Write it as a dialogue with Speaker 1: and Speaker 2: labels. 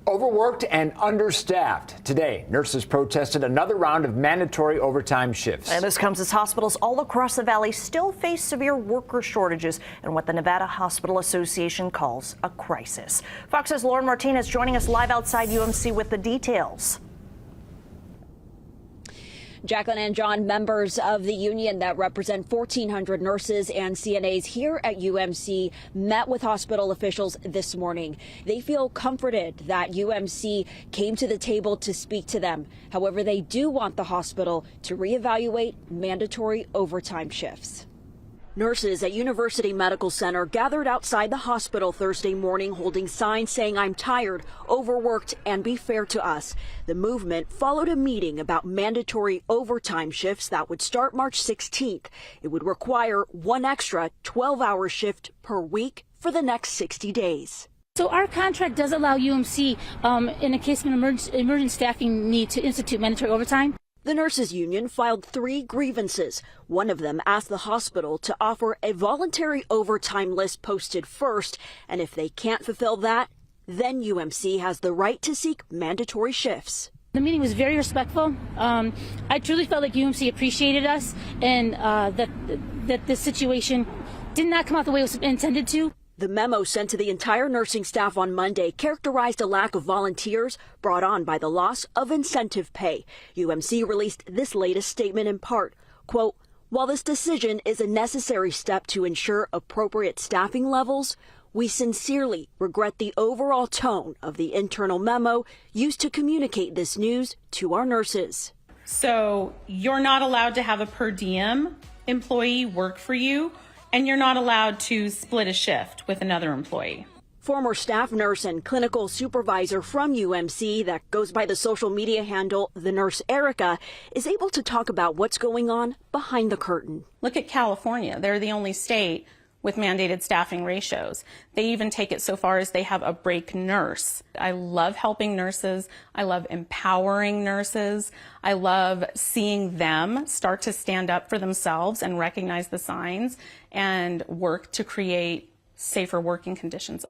Speaker 1: Overworked and understaffed. Today, nurses protested another round of mandatory overtime shifts.
Speaker 2: And this comes as hospitals all across the valley still face severe worker shortages and what the Nevada Hospital Association calls a crisis. Fox's Lauren Martinez joining us live outside UMC with the details.
Speaker 3: Jacqueline and John, members of the union that represent 1,400 nurses and CNAs here at UMC met with hospital officials this morning. They feel comforted that UMC came to the table to speak to them. However, they do want the hospital to reevaluate mandatory overtime shifts. Nurses at University Medical Center gathered outside the hospital Thursday morning holding signs saying, "I'm tired, overworked, and be fair to us." The movement followed a meeting about mandatory overtime shifts that would start March 16th. It would require one extra 12-hour shift per week for the next 60 days.
Speaker 4: So our contract does allow UMC, in a case of an emergent staffing need, to institute mandatory overtime.
Speaker 3: The nurses union filed 3 grievances. One of them asked the hospital to offer a voluntary overtime list posted first, and if they can't fulfill that, then UMC has the right to seek mandatory shifts.
Speaker 4: The meeting was very respectful. I truly felt like UMC appreciated us and that this situation did not come out the way it was intended to.
Speaker 3: The memo sent to the entire nursing staff on Monday characterized a lack of volunteers brought on by the loss of incentive pay. UMC released this latest statement in part, quote, "While this decision is a necessary step to ensure appropriate staffing levels, we sincerely regret the overall tone of the internal memo used to communicate this news to our nurses."
Speaker 5: So you're not allowed to have a per diem employee work for you, and you're not allowed to split a shift with another employee.
Speaker 3: Former staff nurse and clinical supervisor from UMC that goes by the social media handle The Nurse Erica is able to talk about what's going on behind the curtain.
Speaker 5: Look at California. They're the only state with mandated staffing ratios. They even take it so far as they have a break nurse. I love helping nurses. I love empowering nurses. I love seeing them start to stand up for themselves and recognize the signs and work to create safer working conditions.